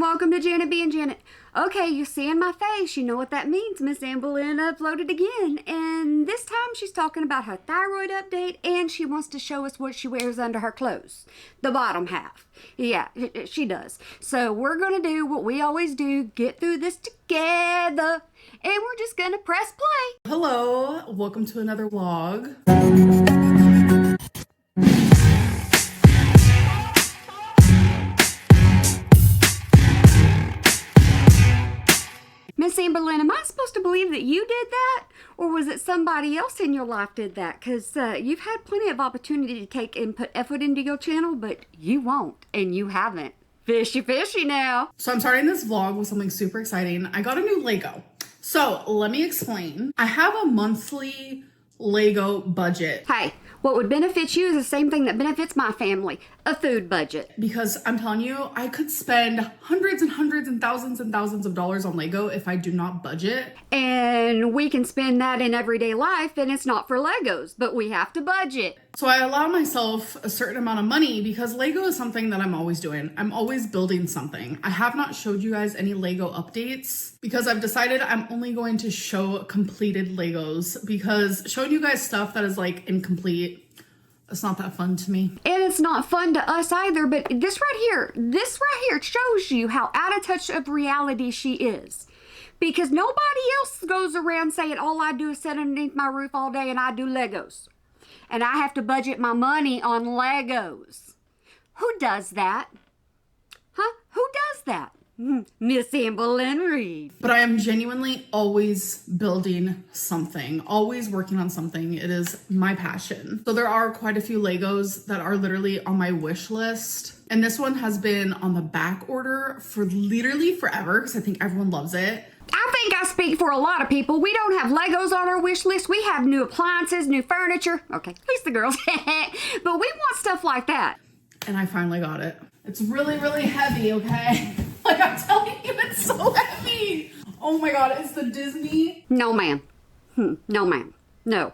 welcome to Janet B and Janet. Okay, you're seeing my face. You know what that means. Miss Amberlynn uploaded again. And this time she's talking about her thyroid update and she wants to show us what she wears under her clothes. The bottom half. Yeah, she does. So we're going to do what we always do. Get through this together. And we're just going to press play. Hello, welcome to another vlog. Miss Amberlynn, am I supposed to believe that you did that? Or was it somebody else in your life did that? Because you've had plenty of opportunity to take and put effort into your channel, but you won't, and you haven't. Fishy, fishy now. So I'm starting this vlog with something super exciting. I got a new Lego. So let me explain. I have a monthly Lego budget. Hey, what would benefit you is the same thing that benefits my family, a food budget. Because I'm telling you, I could spend hundreds and hundreds and thousands of dollars on Lego if I do not budget. And we can spend that in everyday life, and it's not for Legos, but we have to budget. So I allow myself a certain amount of money because Lego is something that I'm always doing. I'm always building something. I have not showed you guys any Lego updates because I've decided I'm only going to show completed Legos because showing you guys stuff that is like incomplete, it's not that fun to me. And it's not fun to us either, but this right here shows you how out of touch of reality she is. Because nobody else goes around saying, all I do is sit underneath my roof all day and I do Legos. And I have to budget my money on Legos. Who does that? Huh? Who does that? Miss Amberlynn Reed. But I am genuinely always building something, always working on something. It is my passion. So there are quite a few Legos that are literally on my wish list. And this one has been on the back order for literally forever because I think everyone loves it. I think I speak for a lot of people. We don't have Legos on our wish list. We have new appliances, new furniture. Okay, at least the girls. But we want stuff like that. And I finally got it. It's really, really heavy, okay? Like I'm telling you, it's so heavy. Oh my God, it's the Disney. No, ma'am. No, ma'am. No.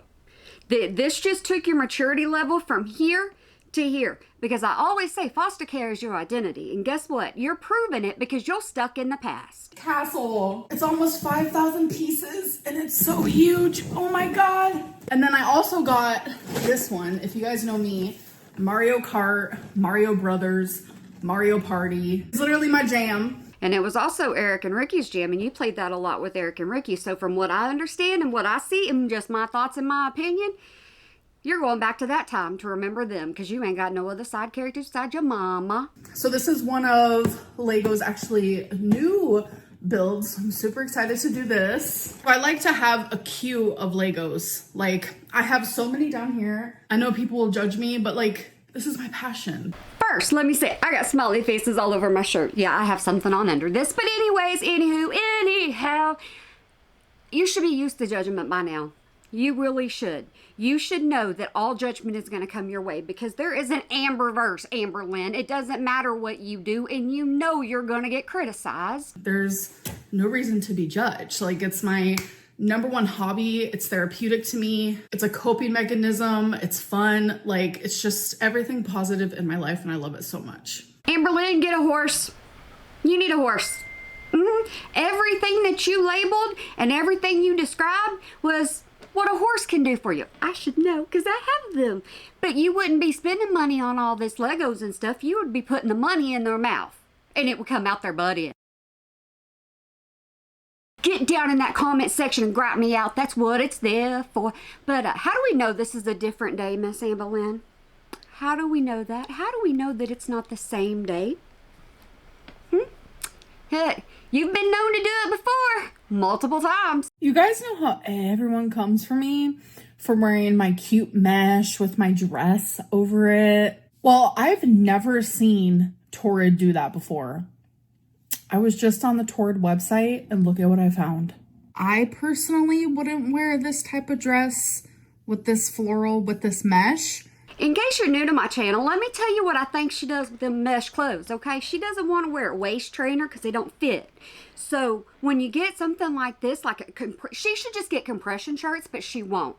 This just took your maturity level from here to here. Because I always say foster care is your identity. And guess what? You're proving it because you're stuck in the past. Castle. It's almost 5,000 pieces and it's so huge. Oh my God. And then I also got this one. If you guys know me, Mario Kart, Mario Brothers, Mario Party. It's literally my jam. And it was also Eric and Ricky's jam, and you played that a lot with Eric and Ricky. So from what I understand and what I see and just my thoughts and my opinion, you're going back to that time to remember them because you ain't got no other side characters besides your mama. So this is one of Lego's actually new builds. I'm super excited to do this. I like to have a queue of Legos. Like I have so many down here. I know people will judge me, but like this is my passion. First, let me say, I got smiley faces all over my shirt. Yeah, I have something on under this. But anyways, anyhow, you should be used to judgment by now. You really should. You should know that all judgment is going to come your way because there is an Amberverse, Amberlynn. It doesn't matter what you do, and you know you're going to get criticized. There's no reason to be judged. Like, it's my number one hobby. It's therapeutic to me. It's a coping mechanism. It's fun. Like, it's just everything positive in my life, and I love it so much. Amberlynn, get a horse. You need a horse. Everything that you labeled and everything you described was what a horse can do for you. I should know because I have them. But you wouldn't be spending money on all this Legos and stuff. You would be putting the money in their mouth and it would come out their butt end. Get down in that comment section and gripe me out. That's what it's there for. But how do we know this is a different day, Miss Amberlynn? How do we know that? How do we know that it's not the same day? Hey, you've been known to do it before. Multiple times. You guys know how everyone comes for me for wearing my cute mesh with my dress over it? Well, I've never seen Torrid do that before. I was just on the Torrid website and look at what I found. I personally wouldn't wear this type of dress with this floral, with this mesh. In case you're new to my channel, let me tell you what I think she does with them mesh clothes, okay? She doesn't want to wear a waist trainer because they don't fit. So when you get something like this, like she should just get compression shirts, but she won't.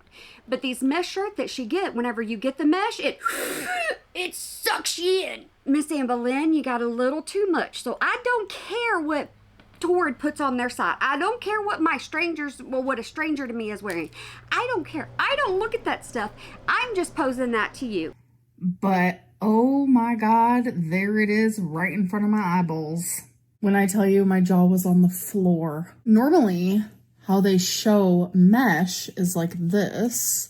But these mesh shirts that she get, whenever you get the mesh, it sucks you in. Miss Amberlynn, you got a little too much. So I don't care what Torrid puts on their side. I don't care what what a stranger to me is wearing. I don't care. I don't look at that stuff. I'm just posing that to you. But oh my God, there it is right in front of my eyeballs. When I tell you my jaw was on the floor. Normally, how they show mesh is like this.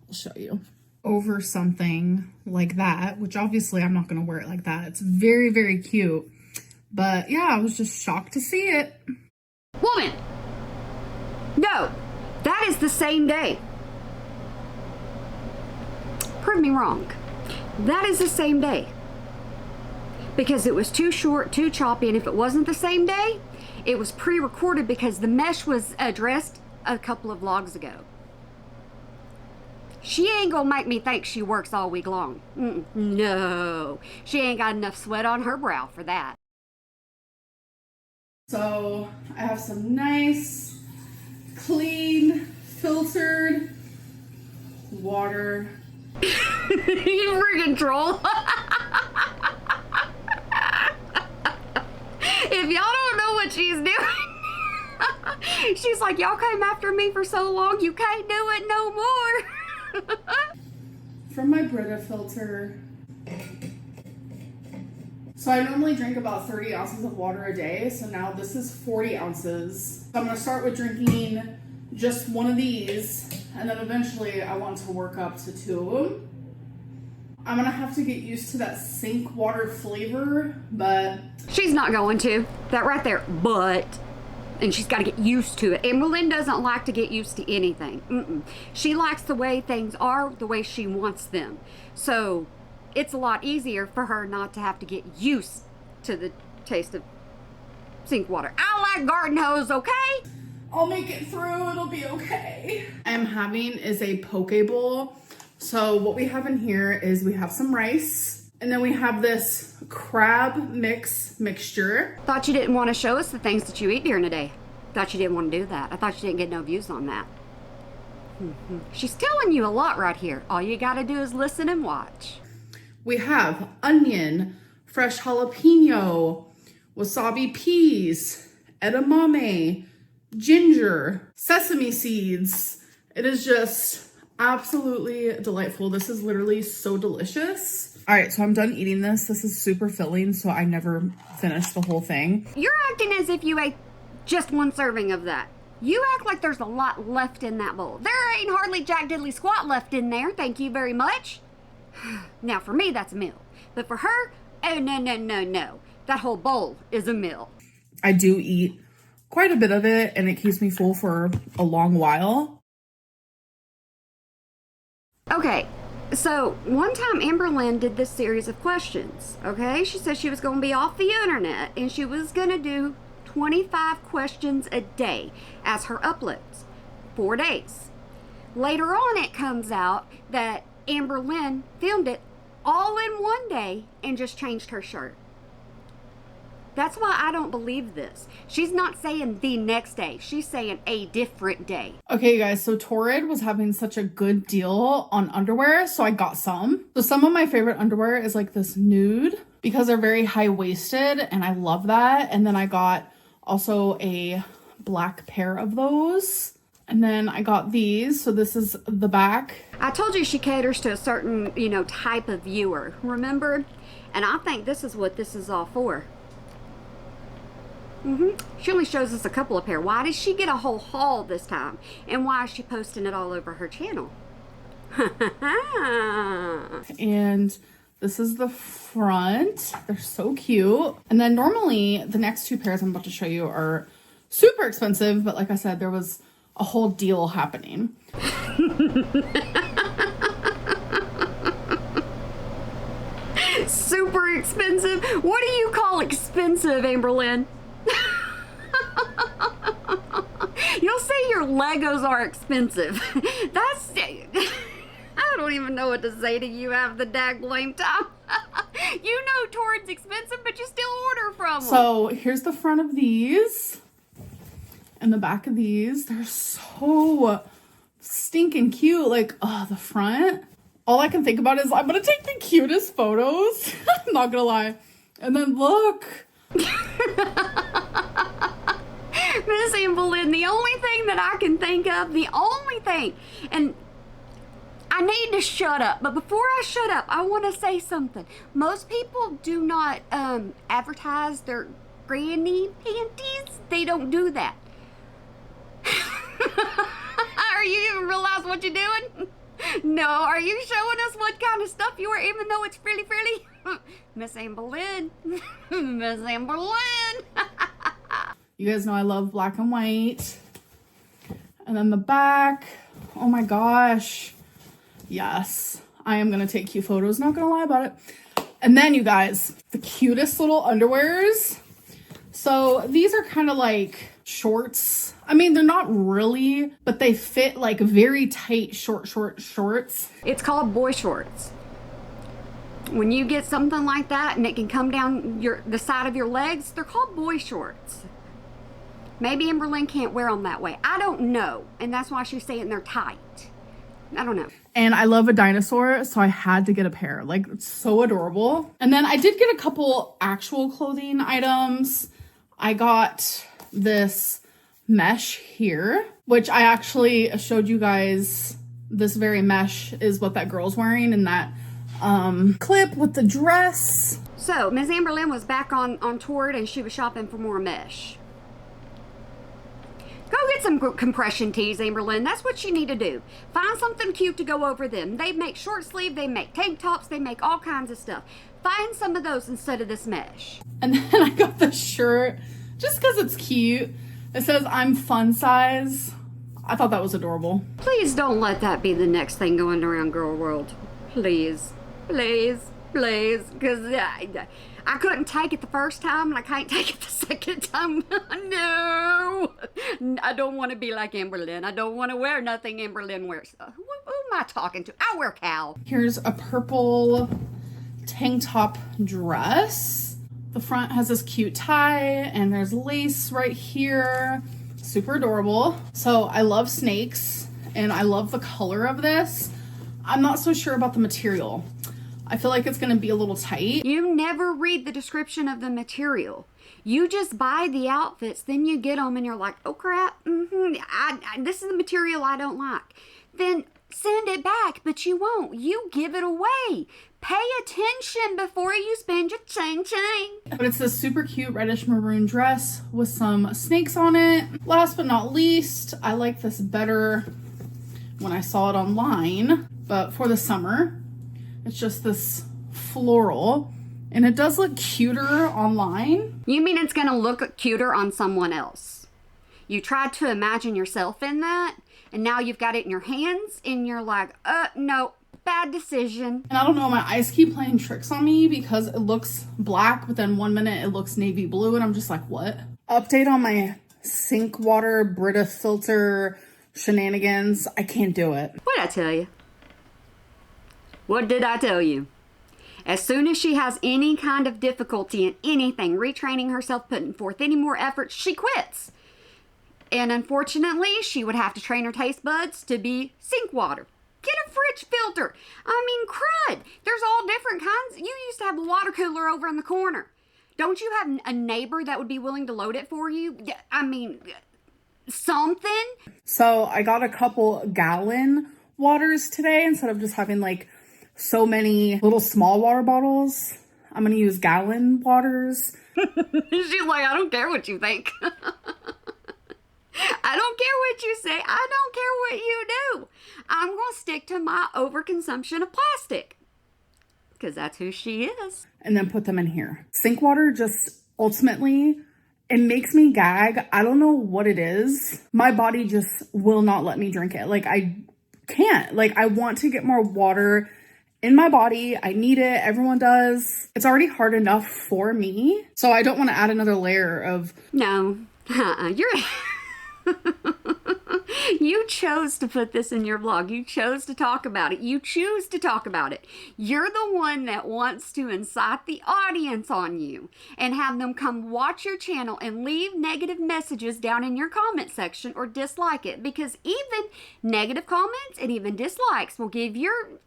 I'll show you. Over something like that, which obviously I'm not going to wear it like that. It's very, very cute. But yeah, I was just shocked to see it. Woman! No, that is the same day. Prove me wrong. That is the same day. Because it was too short, too choppy, and if it wasn't the same day, it was pre-recorded because the mesh was addressed a couple of vlogs ago. She ain't gonna make me think she works all week long. No, she ain't got enough sweat on her brow for that. So I have some nice, clean, filtered water. You friggin' troll. If y'all don't know what she's doing, she's like, y'all came after me for so long, you can't do it no more. From my Brita filter. So I normally drink about 30 ounces of water a day, so now this is 40 ounces. So I'm gonna start with drinking just one of these, and then eventually I want to work up to 2 of them. I'm gonna have to get used to that sink water flavor, but... She's not going to. That right there, but... And she's got to get used to it. Amberlynn doesn't like to get used to anything. She likes the way things are, the way she wants them. So... it's a lot easier for her not to have to get used to the taste of sink water. I like garden hose, okay? I'll make it through, it'll be okay. I'm having is a poke bowl. So what we have in here is we have some rice, and then we have this crab mixture. Thought you didn't want to show us the things that you eat during the day. Thought you didn't want to do that. I thought you didn't get no views on that. She's telling you a lot right here. All you gotta do is listen and watch. We have onion, fresh jalapeno, wasabi peas, edamame, ginger, sesame seeds. It is just absolutely delightful. This is literally so delicious. All right, so I'm done eating this. This is super filling, so I never finished the whole thing. You're acting as if you ate just one serving of that. You act like there's a lot left in that bowl. There ain't hardly jack diddly squat left in there, thank you very much. Now, for me, that's a meal. But for her, oh, no. That whole bowl is a meal. I do eat quite a bit of it, and it keeps me full for a long while. Okay, so one time Amberlynn did this series of questions, okay? She said she was going to be off the internet, and she was going to do 25 questions a day as her uploads. 4 days. Later on, it comes out that Amberlynn filmed it all in one day and just changed her shirt. That's why I don't believe this. She's not saying the next day. She's saying a different day. Okay, you guys, so Torrid was having such a good deal on underwear, so I got some. So some of my favorite underwear is like this nude because they're very high-waisted, and I love that. And then I got also a black pair of those. And then I got these, so this is the back. I told you she caters to a certain, type of viewer, remember? And I think this is what this is all for. She only shows us a couple of pair. Why did she get a whole haul this time? And why is she posting it all over her channel? And this is the front. They're so cute. And then normally the next 2 pairs I'm about to show you are super expensive, but like I said, there was a whole deal happening. Super expensive? What do you call expensive, Amberlynn? You'll say your Legos are expensive. That's... don't even know what to say to you half the blame time. You know Torrid's expensive, but you still order from them. So here's the front of these and the back of these. They're so stinking cute. Like, oh, the front. All I can think about is I'm gonna take the cutest photos. I'm not gonna lie. And then look. Miss Amberlynn, the only thing that I can think of, the only thing, and I need to shut up, but before I shut up, I want to say something. Most people do not advertise their granny panties. They don't do that. Are you even realize what you're doing? No, are you showing us what kind of stuff you wear, even though it's frilly? Miss Amberlynn. Miss Amberlynn. You guys know I love black and white. And then the back. Oh my gosh. Yes. I am going to take cute photos. Not going to lie about it. And then you guys, the cutest little underwears. So these are kind of like shorts. I mean, they're not really, but they fit like very tight shorts. It's called boy shorts. When you get something like that and it can come down the side of your legs, they're called boy shorts. Maybe Amberlynn can't wear them that way. I don't know. And that's why she's saying they're tight. I don't know. And I love a dinosaur, so I had to get a pair. Like, it's so adorable. And then I did get a couple actual clothing items. I got this mesh here, which I actually showed you guys. This very mesh is what that girl's wearing in that clip with the dress. So, Ms. Amberlynn was back on Torrid and she was shopping for more mesh. Go get some compression tees, Amberlynn. That's what you need to do. Find something cute to go over them. They make short sleeve, they make tank tops, they make all kinds of stuff. Find some of those instead of this mesh. And then I got this shirt just because it's cute. It says, I'm fun size. I thought that was adorable. Please don't let that be the next thing going around girl world. Please, please, please. Because I couldn't take it the first time and I can't take it the second time. No. I don't want to be like Amberlynn. I don't want to wear nothing Amberlynn wears. Who am I talking to? I wear cow. Here's a purple tank top dress. The front has this cute tie and there's lace right here. Super adorable. So I love snakes and I love the color of this. I'm not so sure about the material. I feel like it's going to be a little tight. You never read the description of the material. You just buy the outfits, then you get them and you're like, oh crap, this is the material I don't like. Then send it back, but you won't. You give it away. Pay attention before you spend your ching. But it's this super cute reddish maroon dress with some snakes on it. Last but not least, I like this better when I saw it online, but for the summer, it's just this floral. And it does look cuter online. You mean it's going to look cuter on someone else? You tried to imagine yourself in that, and now you've got it in your hands, and you're like, no, bad decision. And I don't know, my eyes keep playing tricks on me because it looks black, but then 1 minute it looks navy blue, and I'm just like, what? Update on my sink water Brita filter shenanigans. I can't do it. What'd I tell you? What did I tell you? As soon as she has any kind of difficulty in anything, retraining herself, putting forth any more effort, she quits. And unfortunately, she would have to train her taste buds to be sink water. Get a fridge filter. I mean, crud. There's all different kinds. You used to have a water cooler over in the corner. Don't you have a neighbor that would be willing to load it for you? I mean, something. So I got a couple gallon waters today instead of just having like so many little small water bottles. I'm gonna use gallon waters. She's like, I don't care what you think. I don't care what you say. I don't care what you do. I'm going to stick to my overconsumption of plastic. Because that's who she is. And then put them in here. Sink water just ultimately, it makes me gag. I don't know what it is. My body just will not let me drink it. Like, I can't. Like, I want to get more water in my body. I need it. Everyone does. It's already hard enough for me. So I don't want to add another layer of... No. You're... You chose to put this in your vlog. You chose to talk about it. You choose to talk about it. You're the one that wants to incite the audience on you and have them come watch your channel and leave negative messages down in your comment section or dislike it, because even negative comments and even dislikes will give your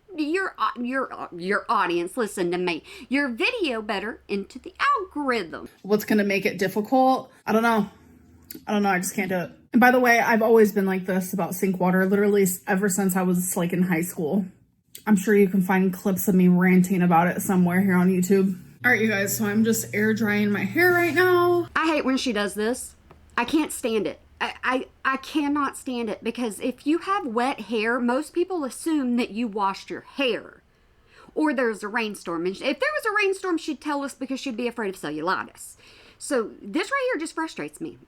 audience, listen to me, your video better into the algorithm. What's going to make it difficult? I don't know. I just can't do it. And by the way, I've always been like this about sink water, literally ever since I was like in high school. I'm sure you can find clips of me ranting about it somewhere here on YouTube. All right, you guys, so I'm just air drying my hair right now. I hate when she does this. I can't stand it. I cannot stand it, because if you have wet hair, most people assume that you washed your hair or there's a rainstorm. And if there was a rainstorm, she'd tell us, because she'd be afraid of cellulitis. So this right here just frustrates me.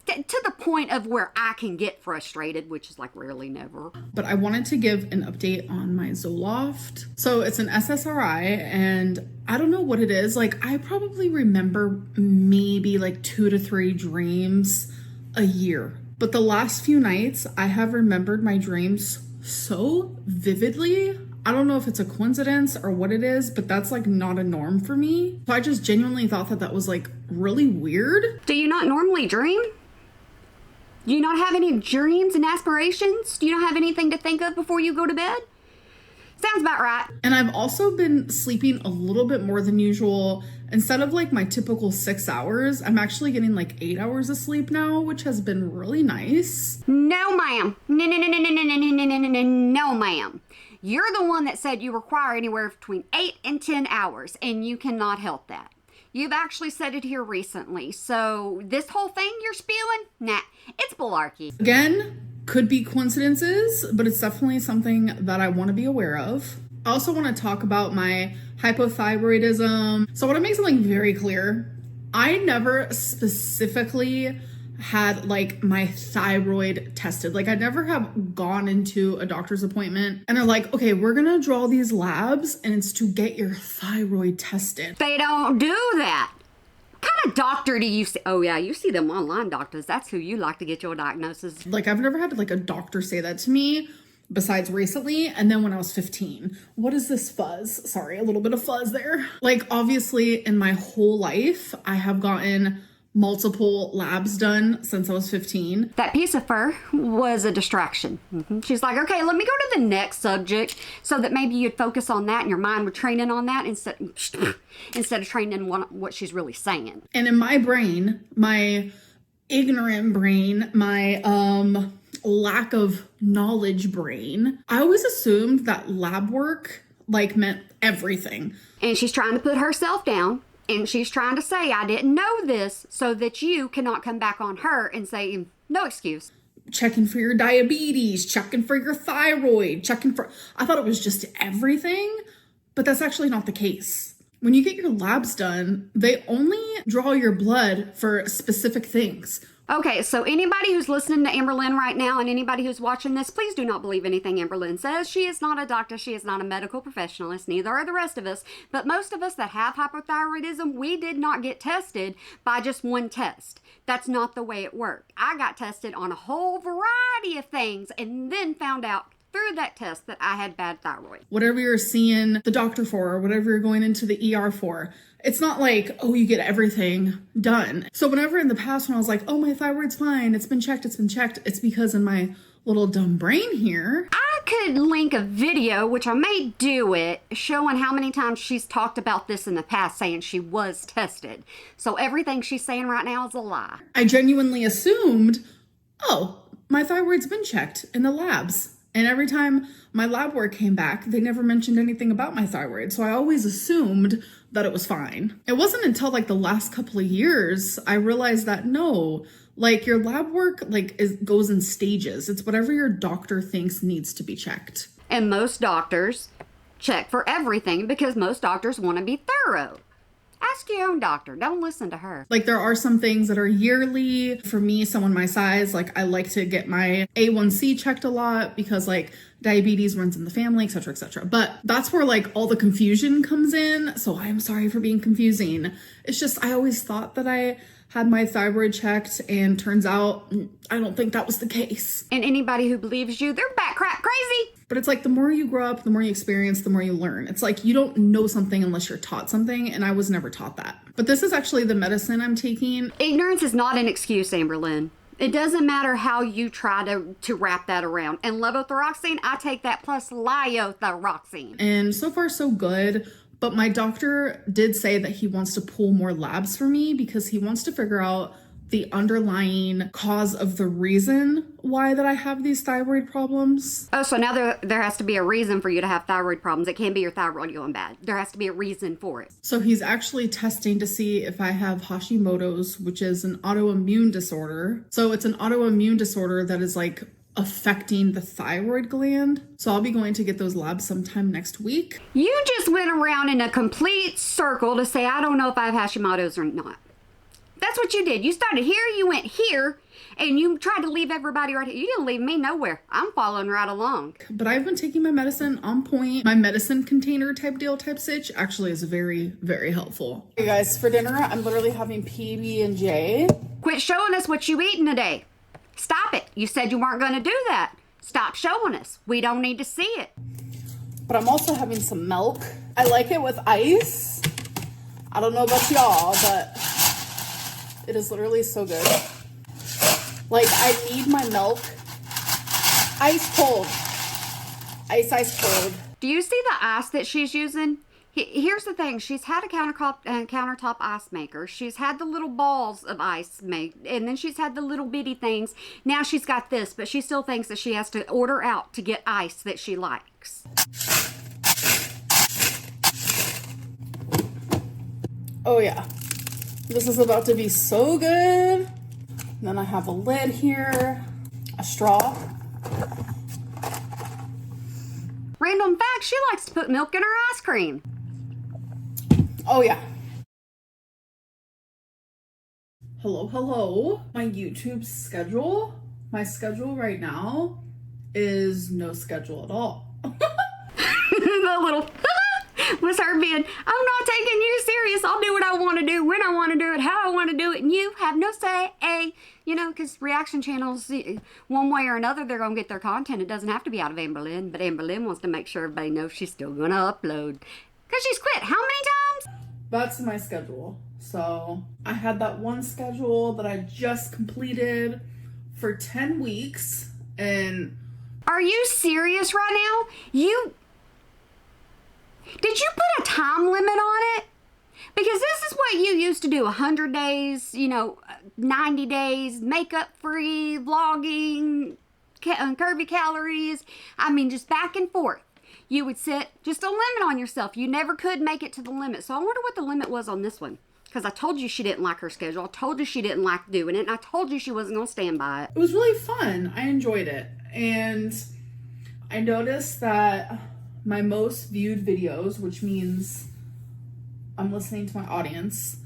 To the point of where I can get frustrated, which is like rarely never. But I wanted to give an update on my Zoloft. So it's an SSRI, and I don't know what it is. Like, I probably remember maybe like 2 to 3 dreams a year. But the last few nights, I have remembered my dreams so vividly. I don't know if it's a coincidence or what it is, but that's like not a norm for me. So I just genuinely thought that that was like really weird. Do you not normally dream? Do you not have any dreams and aspirations? Do you not have anything to think of before you go to bed? Sounds about right. And I've also been sleeping a little bit more than usual. Instead of like my typical 6 hours, I'm actually getting like 8 hours of sleep now, which has been really nice. No, ma'am. No, ma'am. You're the one that said you require anywhere between 8 and 10 hours, and you cannot help that. You've actually said it here recently. So this whole thing you're spewing, nah, it's malarkey. Again, could be coincidences, but it's definitely something that I want to be aware of. I also want to talk about my hypothyroidism. So I want to make something very clear. I never specifically had like my thyroid tested. Like, I never have gone into a doctor's appointment and they're like, okay, we're gonna draw these labs and it's to get your thyroid tested. They don't do that. What kind of doctor do you see? Oh yeah, you see them online doctors. That's who you like to get your diagnosis. Like, I've never had like a doctor say that to me besides recently, and then when I was 15. What is this fuzz? Sorry, a little bit of fuzz there. Like, obviously in my whole life, I have gotten multiple labs done since I was 15. That piece of fur was a distraction. She's like, okay, let me go to the next subject, so that maybe you'd focus on that and your mind would train in on that instead of training on what she's really saying. And in my brain, my ignorant brain, my lack of knowledge brain, I always assumed that lab work like meant everything. And she's trying to put herself down. And she's trying to say, I didn't know this, so that you cannot come back on her and say, no excuse. Checking for your diabetes, checking for your thyroid, I thought it was just everything, but that's actually not the case. When you get your labs done, they only draw your blood for specific things. Okay, so anybody who's listening to Amberlynn right now and anybody who's watching this, please do not believe anything Amberlynn says. She is not a doctor. She is not a medical professionalist. Neither are the rest of us. But most of us that have hypothyroidism, we did not get tested by just one test. That's not the way it worked. I got tested on a whole variety of things and then found out through that test that I had bad thyroid. Whatever you're seeing the doctor for, or whatever you're going into the ER for, it's not like, oh, you get everything done. So whenever in the past when I was like, oh, my thyroid's fine, it's been checked, it's because in my little dumb brain here. I could link a video, which I may do it, showing how many times she's talked about this in the past, saying she was tested. So everything she's saying right now is a lie. I genuinely assumed, oh, my thyroid's been checked in the labs. And every time my lab work came back, they never mentioned anything about my thyroid. So I always assumed that it was fine. It wasn't until like the last couple of years I realized that no, like your lab work goes in stages. It's whatever your doctor thinks needs to be checked. And most doctors check for everything because most doctors want to be thorough. Ask your own doctor. Don't listen to her. Like, there are some things that are yearly. For me, someone my size, like, I like to get my A1C checked a lot because, like, diabetes runs in the family, etc., etc. But that's where, like, all the confusion comes in. So I am sorry for being confusing. It's just, I always thought that I had my thyroid checked, and turns out I don't think that was the case. And anybody who believes you, they're bat crap crazy. But it's like, the more you grow up, the more you experience, the more you learn. It's like, you don't know something unless you're taught something, and I was never taught that. But this is actually the medicine I'm taking. Ignorance is not an excuse, Amberlynn. It doesn't matter how you try to wrap that around. And levothyroxine, I take that plus liothyroxine. And so far, so good. But my doctor did say that he wants to pull more labs for me because he wants to figure out the underlying cause of the reason why that I have these thyroid problems. Oh, so now there has to be a reason for you to have thyroid problems. It can't be your thyroid going bad. There has to be a reason for it. So he's actually testing to see if I have Hashimoto's, which is an autoimmune disorder. So it's an autoimmune disorder that is like affecting the thyroid gland. So I'll be going to get those labs sometime next week. You just went around in a complete circle to say, I don't know if I have Hashimoto's or not. That's what you did. You started here, you went here, and you tried to leave everybody right here. You didn't leave me nowhere. I'm following right along. But I've been taking my medicine on point. My medicine container type deal type stitch actually is very, very helpful. Hey guys, for dinner, I'm literally having PB&J. Quit showing us what you eating today. Stop it. You said you weren't going to do that. Stop showing us. We don't need to see it. But I'm also having some milk. I like it with ice. I don't know about y'all, but it is literally so good. Like, I need my milk ice cold. Ice cold. Do you see the ice that she's using? Here's the thing. She's had a countertop ice maker. She's had the little balls of ice made, and then she's had the little bitty things. Now she's got this, but she still thinks that she has to order out to get ice that she likes. Oh yeah. This is about to be so good. And then I have a lid here, a straw. Random fact, she likes to put milk in her ice cream. Oh yeah. Hello. My YouTube schedule. My schedule right now is no schedule at all. The little was her being, I'm not taking you serious. I'll do what I want to do, when I want to do it, how I want to do it, and you have no say. Because reaction channels, one way or another, they're going to get their content. It doesn't have to be out of Amberlynn, but Amberlynn wants to make sure everybody knows she's still going to upload. Because she's quit how many times? That's my schedule. So I had that one schedule that I just completed for 10 weeks. And are you serious right now? Did you put a time limit on it? Because this is what you used to do, 100 days, 90 days, makeup free, vlogging, curvy calories. I mean, just back and forth. You would set just a limit on yourself. You never could make it to the limit. So I wonder what the limit was on this one. Because I told you she didn't like her schedule. I told you she didn't like doing it. And I told you she wasn't going to stand by it. It was really fun. I enjoyed it. And I noticed that my most viewed videos, which means I'm listening to my audience,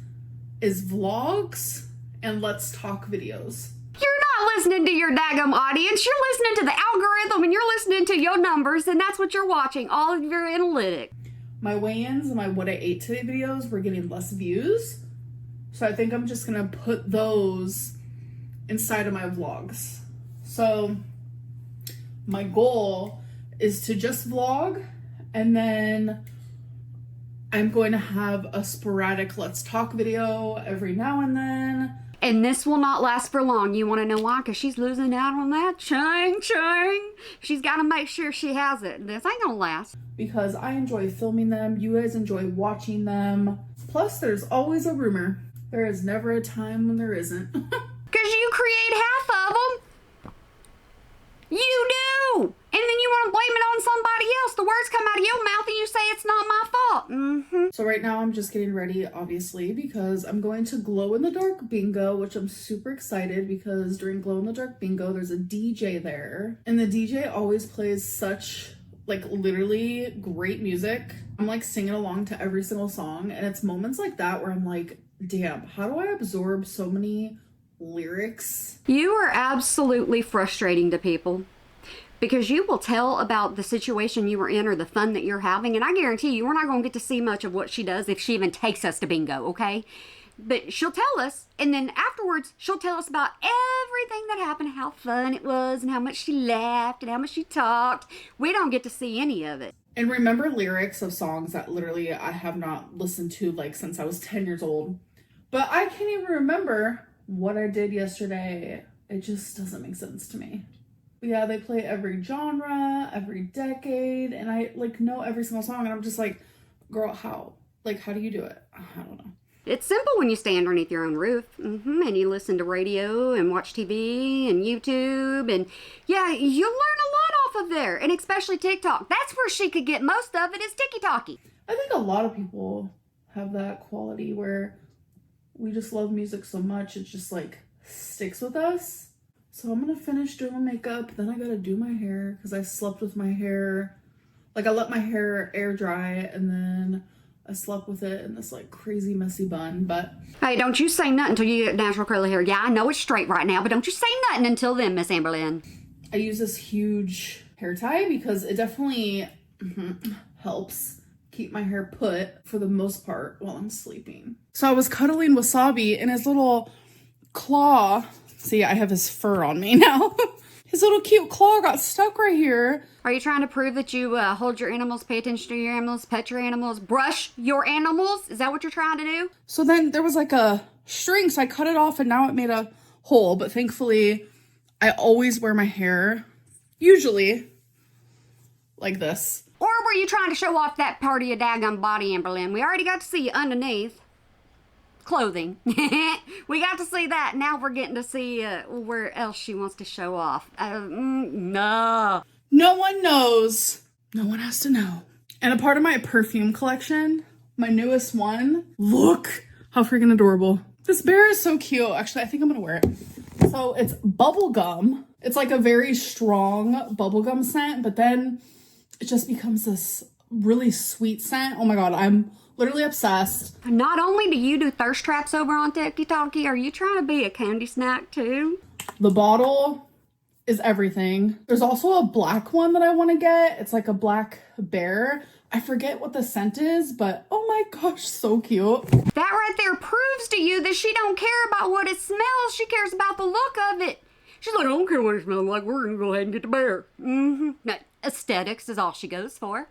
is vlogs and let's talk videos. You're not listening to your daggum audience. You're listening to the algorithm and you're listening to your numbers, and that's what you're watching, all of your analytics. My weigh-ins and my what I ate today videos were getting less views. So I think I'm just gonna put those inside of my vlogs. So my goal is to just vlog, and then I'm going to have a sporadic let's talk video every now and then. And this will not last for long. You want to know why? Because she's losing out on that ching. She's got to make sure she has it. This ain't gonna last. Because I enjoy filming them. You guys enjoy watching them. Plus, there's always a rumor. There is never a time when there isn't. Because you create half of them. You do. And then you want to blame it on somebody else. The words come out of your mouth and you say it's not my fault. So right now I'm just getting ready, obviously, because I'm going to glow in the dark bingo, which I'm super excited because during glow in the dark bingo, there's a DJ there. And the DJ always plays such Like literally great music. I'm like singing along to every single song, and it's moments like that where I'm like, damn, how do I absorb so many lyrics? You are absolutely frustrating to people because you will tell about the situation you were in or the fun that you're having, and I guarantee you we're not going to get to see much of what she does if she even takes us to bingo, okay? But she'll tell us, and then afterwards she'll tell us about everything that happened, how fun it was, and how much she laughed, and how much she talked. We don't get to see any of it. And remember lyrics of songs that literally I have not listened to like since I was 10 years old. But I can't even remember what I did yesterday. It just doesn't make sense to me. But yeah, they play every genre, every decade, and I like know every single song, and I'm just like, girl, how? Like, how do you do it? I don't know. It's simple when you stay underneath your own roof, and you listen to radio and watch TV and YouTube, and yeah, you'll learn a lot off of there, and especially TikTok. That's where she could get most of it, is TikTok. I think a lot of people have that quality where we just love music so much, it just like sticks with us. So I'm gonna finish doing my makeup, then I gotta do my hair because I slept with my hair. Like I let my hair air dry, and then I slept with it in this like crazy messy bun. But hey, don't you say nothing until you get natural curly hair. Yeah, I know it's straight right now, but don't you say nothing until then, Miss Amberlynn. I use this huge hair tie because it definitely helps keep my hair put for the most part while I'm sleeping. So I was cuddling Wasabi, and his little claw, see, I have his fur on me now. His little cute claw got stuck right here. Are you trying to prove that you hold your animals, pay attention to your animals, pet your animals, brush your animals? Is that what you're trying to do? So then there was like a string, so I cut it off, and now it made a hole. But thankfully, I always wear my hair, usually, like this. Or were you trying to show off that part of your daggum body, Amberlynn? We already got to see you underneath. Clothing. We got to see that. Now we're getting to see where else she wants to show off. No. No one knows. No one has to know. And a part of my perfume collection, my newest one, look how freaking adorable. This bear is so cute. Actually, I think I'm gonna wear it. So it's bubblegum. It's like a very strong bubblegum scent, but then it just becomes this really sweet scent. Oh my God, I'm literally obsessed. Not only do you do thirst traps over on TikTok, are you trying to be a candy snack too? The bottle is everything. There's also a black one that I want to get. It's like a black bear. I forget what the scent is, but oh my gosh, so cute. That right there proves to you that she don't care about what it smells. She cares about the look of it. She's like, I don't care what it smells like. We're gonna go ahead and get the bear. No, aesthetics is all she goes for.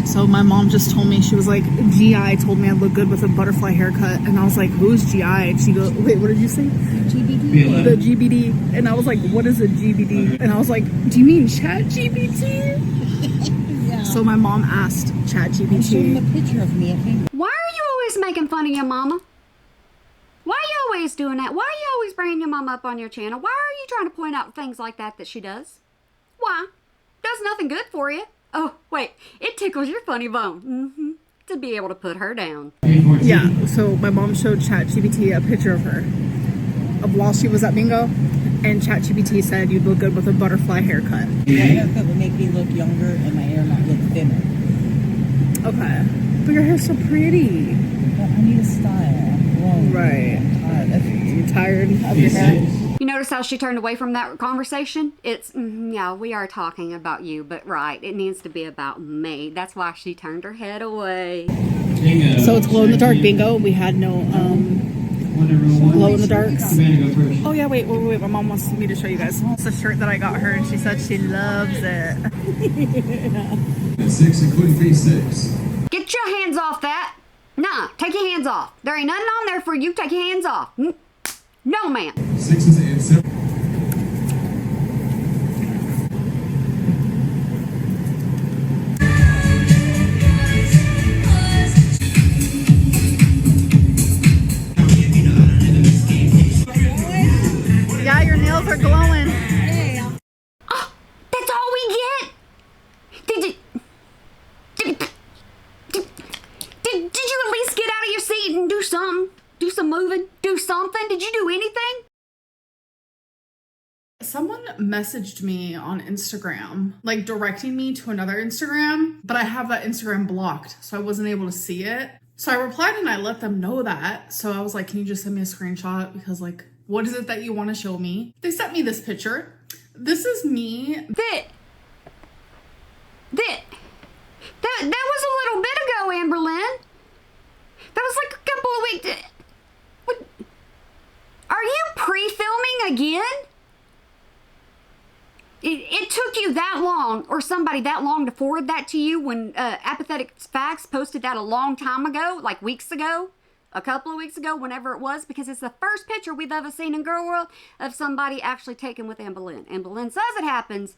So my mom just told me, she was like, GI told me I look good with a butterfly haircut. And I was like, who's GI? And she goes, wait, what did you say? GBD. The GBD. And I was like, what is a GBD? And I was like, do you mean Chat GBT? Yeah. So my mom asked Chat GBT. Show him a picture of me, okay? Why are you always making fun of your mama? Why are you always doing that? Why are you always bringing your mama up on your channel? Why are you trying to point out things like that she does? Why? Does nothing good for you. Oh, wait, it tickles your funny bone. To be able to put her down. Yeah, so my mom showed ChatGPT a picture of her, of while she was at bingo, and ChatGPT said you'd look good with a butterfly haircut. My haircut would make me look younger and my hair not look thinner. Okay. But your hair's so pretty. But I need a style. Well, Right. I'm tired. You tired of your hair? You notice how she turned away from that conversation? It's, yeah, we are talking about you, but right, it needs to be about me. That's why she turned her head away. So it's glow in the dark bingo. We had no glow in the darks. Oh yeah, wait. My mom wants me to show you guys. It's a shirt that I got her, and she said she loves it. At 6, it couldn't be 6. Get your hands off that. Nah, take your hands off. There ain't nothing on there for you. Take your hands off. No, ma'am. 6 is 8, 7. Yeah, your nails are glowing. Oh, that's all we get? Did you at least get out of your seat and do something? Do some moving? Do something? Did you do anything? Someone messaged me on Instagram, like directing me to another Instagram, but I have that Instagram blocked, so I wasn't able to see it. So I replied and I let them know that. So I was like, can you just send me a screenshot? Because like, what is it that you want to show me? They sent me this picture. This is me. That was a little bit ago, Amberlynn. That was like a couple of weeks. What? Are you pre-filming again? It took you that long, or somebody that long, to forward that to you when Apathetic Facts posted that a long time ago, like weeks ago, a couple of weeks ago, whenever it was, because it's the first picture we've ever seen in Girl World of somebody actually taken with Amberlynn. Amberlynn says it happens,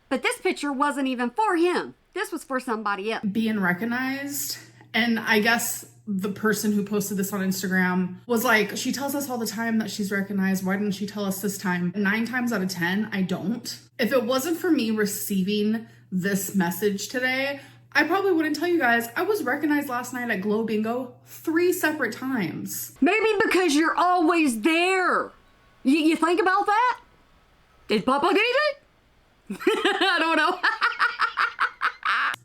but this picture wasn't even for him. This was for somebody else. Being recognized, and I guess the person who posted this on Instagram was like, she tells us all the time that she's recognized. Why didn't she tell us this time? 9 times out of 10, I don't. If it wasn't for me receiving this message today, I probably wouldn't tell you guys. I was recognized last night at Glow Bingo 3 separate times. Maybe because you're always there. You think about that? Did Papa get it? I don't know.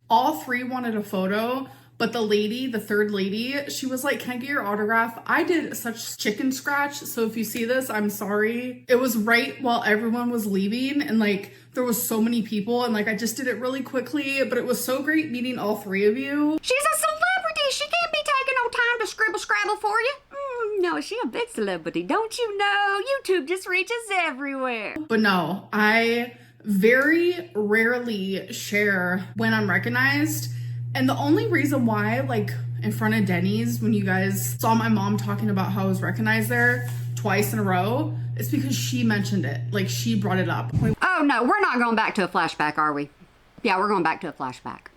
All 3 wanted a photo. But the lady, the third lady, she was like, can I get your autograph? I did such chicken scratch. So if you see this, I'm sorry. It was right while everyone was leaving. And like, there was so many people. And like, I just did it really quickly. But it was so great meeting all 3 of you. She's a celebrity. She can't be taking no time to scribble scrabble for you. No, she a big celebrity. Don't you know? YouTube just reaches everywhere. But no, I very rarely share when I'm recognized. And the only reason why, like in front of Denny's, when you guys saw my mom talking about how I was recognized there twice in a row, is because she mentioned it. Like, she brought it up. Oh no, we're not going back to a flashback, are we? Yeah, we're going back to a flashback.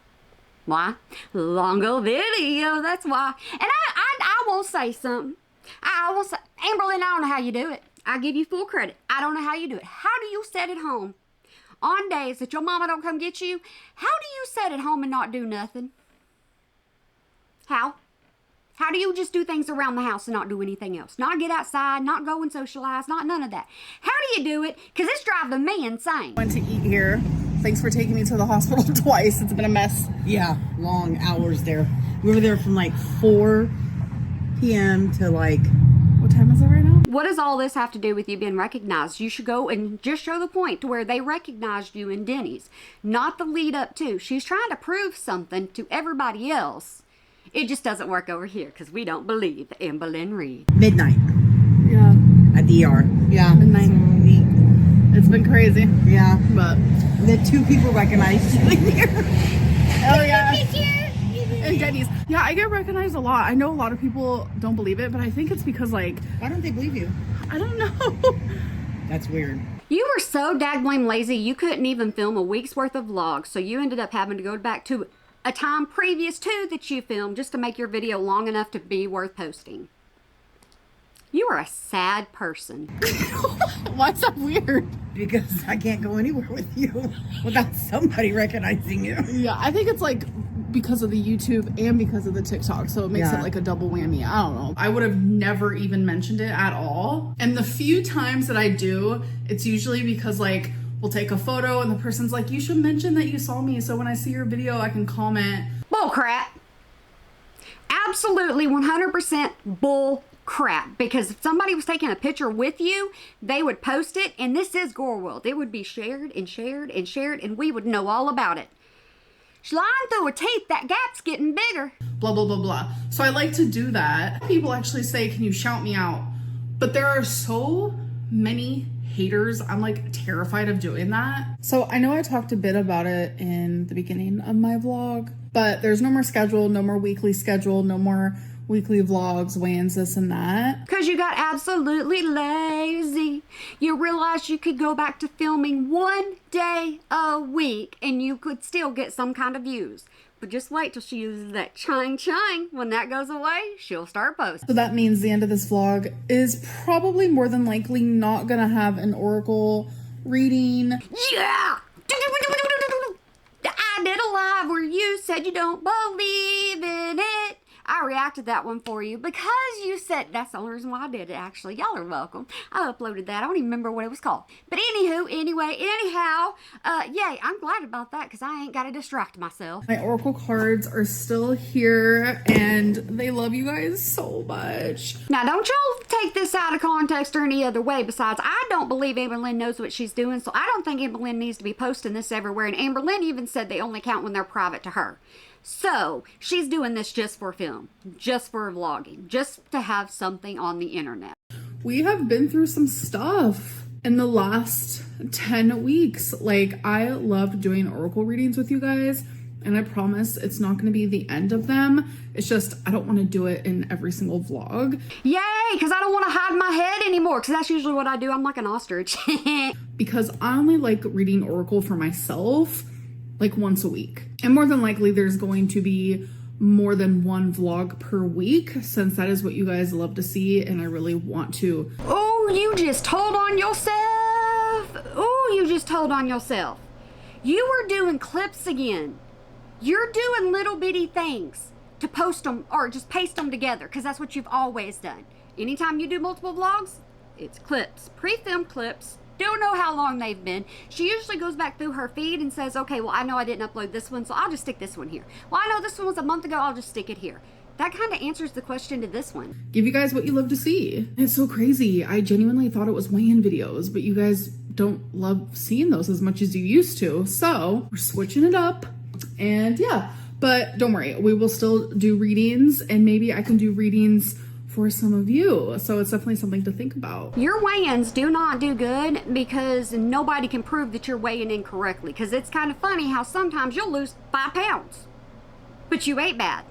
Why? Longo video, that's why. And I won't say something. I won't say, Amberlynn, I don't know how you do it. I give you full credit. I don't know how you do it. How do you sit at home on days that your mama don't come get you? How do you sit at home and not do nothing? How? How do you just do things around the house and not do anything else? Not get outside, not go and socialize, not none of that. How do you do it? Because it's driving me insane. Went to eat here. Thanks for taking me to the hospital twice. It's been a mess. Yeah, long hours there. We were there from like 4 p.m. to like... What time is it right now? What does all this have to do with you being recognized? You should go and just show the point to where they recognized you in Denny's, not the lead up to. She's trying to prove something to everybody else. It just doesn't work over here because we don't believe Amberlynn Reed. midnight Yeah. at the ER. Yeah. Midnight. So It's been crazy. yeah. But, The 2 people recognized you in here. oh yeah. And Denny's. Yeah, I get recognized a lot. I know a lot of people don't believe it, but I think it's because, like, Why don't they believe you? I don't know. That's weird. You were so daggone lazy you couldn't even film a week's worth of vlogs, so you ended up having to go back to a time previous to that you filmed just to make your video long enough to be worth posting. You are a sad person. Why is that weird? Because I can't go anywhere with you without somebody recognizing you. Yeah, I think it's like because of the YouTube and because of the TikTok, so it makes Yeah. it like a double whammy. I don't know. I would have never even mentioned it at all. And the few times that I do, it's usually because like we'll take a photo and the person's like, you should mention that you saw me so when I see your video I can comment. Bull crap. Absolutely 100% bull crap. Because if somebody was taking a picture with you, they would post it, and this is Gore World. It would be shared and shared and shared, and we would know all about it. She's lying through her teeth. That gap's getting bigger. Blah, blah, blah, blah. So I like to do that. People actually say, can you shout me out? But there are so many haters. I'm like terrified of doing that. So I know I talked a bit about it in the beginning of my vlog, but there's no more schedule, no more weekly schedule, no more weekly vlogs, weigh-ins, this and that. Because you got absolutely lazy. You realized you could go back to filming 1 day a week and you could still get some kind of views. But just wait till she uses that chime chime. When that goes away, she'll start posting. So that means the end of this vlog is probably more than likely not gonna have an oracle reading. Yeah! I did a live where you said you don't believe in it. I reacted that one for you because you said that's the only reason why I did it, actually. Y'all are welcome. I uploaded that. I don't even remember what it was called. But anyhow, yay, I'm glad about that because I ain't got to distract myself. My Oracle cards are still here and they love you guys so much. Now, don't y'all take this out of context or any other way. Besides, I don't believe Amberlynn knows what she's doing, so I don't think Amberlynn needs to be posting this everywhere. And Amberlynn even said they only count when they're private to her. So, she's doing this just for film, just for vlogging, just to have something on the internet. We have been through some stuff in the last 10 weeks. Like, I love doing Oracle readings with you guys, and I promise it's not going to be the end of them. It's just, I don't want to do it in every single vlog. Yay, because I don't want to hide my head anymore, because that's usually what I do. I'm like an ostrich. Because I only like reading Oracle for myself like once a week. And more than likely there's going to be more than one vlog per week, since that is what you guys love to see and I really want to. Oh, you just told on yourself. Oh, you just told on yourself. You were doing clips again. You're doing little bitty things to post them or just paste them together, because that's what you've always done. Anytime you do multiple vlogs, it's clips, pre-filmed clips. Don't know how long they've been. She usually goes back through her feed and says, okay, well, I know I didn't upload this one, so I'll just stick this one here. Well, I know this one was a month ago, I'll just stick it here. That kind of answers the question to this one. Give you guys what you love to see. It's so crazy. I genuinely thought it was weigh-in videos, but you guys don't love seeing those as much as you used to. So we're switching it up, and yeah. But don't worry, we will still do readings, and maybe I can do readings for some of you. So it's definitely something to think about. Your weigh-ins do not do good because nobody can prove that you're weighing incorrectly, because it's kind of funny how sometimes you'll lose 5 pounds, but you ate bad.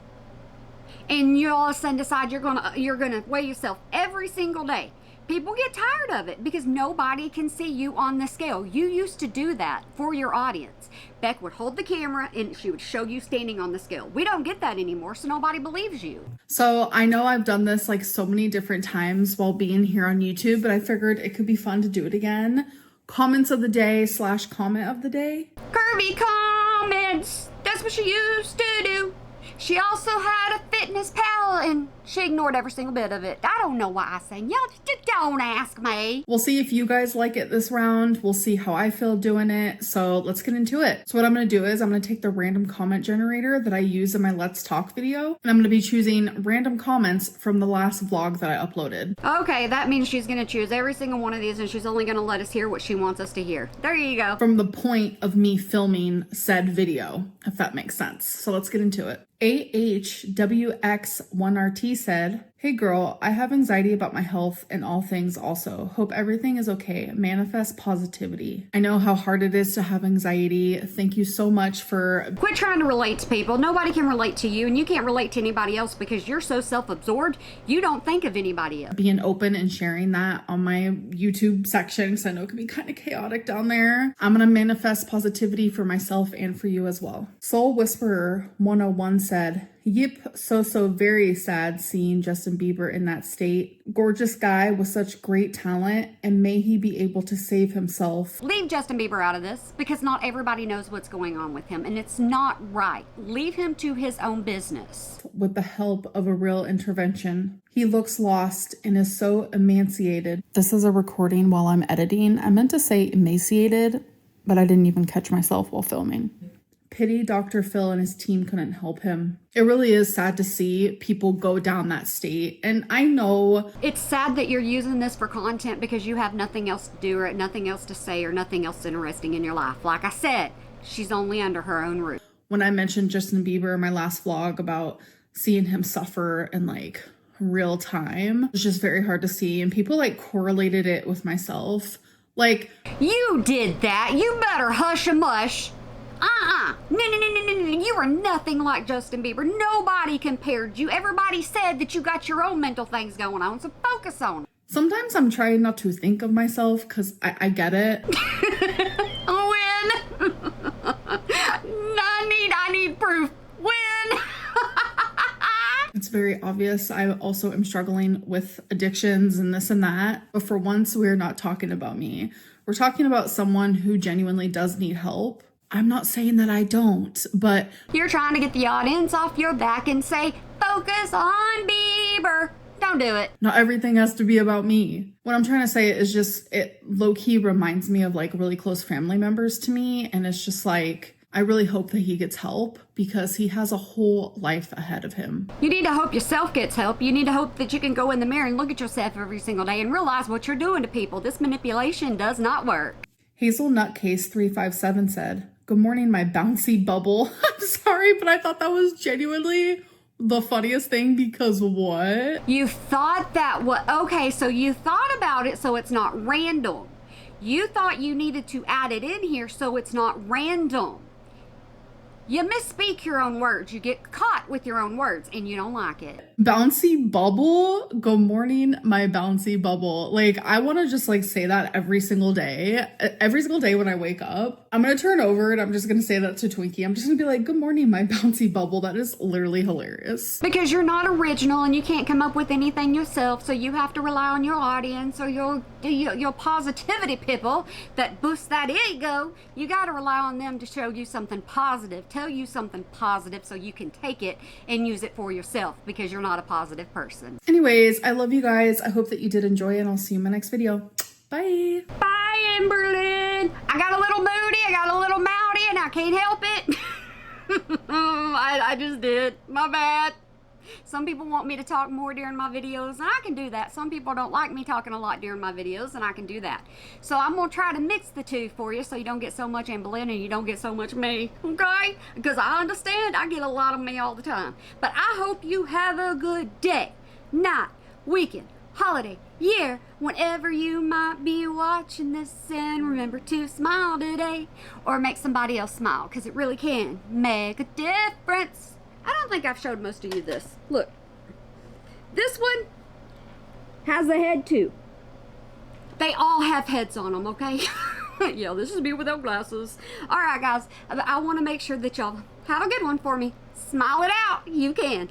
And you all of a sudden decide you're gonna weigh yourself every single day. People get tired of it because nobody can see you on the scale. You used to do that for your audience. Beck would hold the camera and she would show you standing on the scale. We don't get that anymore, so nobody believes you. So I know I've done this like so many different times while being here on YouTube, but I figured it could be fun to do it again. Comments of the day / comment of the day. Curvy comments. That's what she used to do. She also had a fitness pal and she ignored every single bit of it. I don't know why I sang. Y'all just don't ask me. We'll see if you guys like it this round. We'll see how I feel doing it. So let's get into it. So what I'm going to do is I'm going to take the random comment generator that I use in my Let's Talk video, and I'm going to be choosing random comments from the last vlog that I uploaded. Okay, that means she's going to choose every single one of these and she's only going to let us hear what she wants us to hear. There you go. From the point of me filming said video, if that makes sense. So let's get into it. AHWX1RT said, "Hey girl, I have anxiety about my health and all things also. Hope everything is okay. Manifest positivity. I know how hard it is to have anxiety. Thank you so much for..." Quit trying to relate to people. Nobody can relate to you and you can't relate to anybody else because you're so self-absorbed, you don't think of anybody else. Being open and sharing that on my YouTube section, because I know it can be kind of chaotic down there. I'm going to manifest positivity for myself and for you as well. Soul Whisperer 101 said, "Yip, so very sad seeing Justin Bieber in that state. Gorgeous guy with such great talent, and may he be able to save himself." Leave Justin Bieber out of this because not everybody knows what's going on with him and it's not right. Leave him to his own business. With the help of a real intervention. He looks lost and is so emaciated. This is a recording while I'm editing. I meant to say emaciated, but I didn't even catch myself while filming. Pity Dr. Phil and his team couldn't help him. It really is sad to see people go down that state. And I know it's sad that you're using this for content because you have nothing else to do or nothing else to say or nothing else interesting in your life. Like I said, she's only under her own roof. When I mentioned Justin Bieber in my last vlog about seeing him suffer in like real time, it's just very hard to see. And people like correlated it with myself. Like, you did that. You better hush a mush. No. You are nothing like Justin Bieber. Nobody compared you. Everybody said that you got your own mental things going on, so focus on it. Sometimes I'm trying not to think of myself because I get it. When? I need proof. When? It's very obvious. I also am struggling with addictions and this and that. But for once, we're not talking about me. We're talking about someone who genuinely does need help. I'm not saying that I don't, but you're trying to get the audience off your back and say, focus on Bieber. Don't do it. Not everything has to be about me. What I'm trying to say is just, it low-key reminds me of like really close family members to me. And it's just like, I really hope that he gets help because he has a whole life ahead of him. You need to hope yourself gets help. You need to hope that you can go in the mirror and look at yourself every single day and realize what you're doing to people. This manipulation does not work. Hazel Nutcase 357 said, "Good morning, my bouncy bubble." I'm sorry, but I thought that was genuinely the funniest thing because what? You thought that what? Okay, so you thought about it so it's not random. You thought you needed to add it in here so it's not random. You misspeak your own words. You get caught with your own words and you don't like it. Bouncy bubble? Good morning, my bouncy bubble. Like, I want to just like say that every single day. Every single day when I wake up, I'm going to turn over and I'm just going to say that to Twinkie. I'm just going to be like, good morning, my bouncy bubble. That is literally hilarious. Because you're not original and you can't come up with anything yourself, so you have to rely on your audience or your positivity people that boost that ego. You got to rely on them to show you something positive, tell you something positive so you can take it and use it for yourself because you're not a positive person. Anyways, I love you guys. I hope that you did enjoy and I'll see you in my next video. Bye. Bye, Amberlynn. I got a little moody, I got a little mouthy, and I can't help it. I just did. My bad. Some people want me to talk more during my videos, and I can do that. Some people don't like me talking a lot during my videos, and I can do that. So I'm going to try to mix the two for you so you don't get so much Amberlynn and you don't get so much me, okay? Because I understand I get a lot of me all the time. But I hope you have a good day, night, weekend, holiday, year, whenever you might be watching this, and remember to smile today or make somebody else smile, because it really can make a difference. I don't think I've showed most of you this. Look, this one has a head too. They all have heads on them, okay? Yeah, this is me without glasses. All right, guys, I want to make sure that y'all have a good one for me. Smile it out. You can.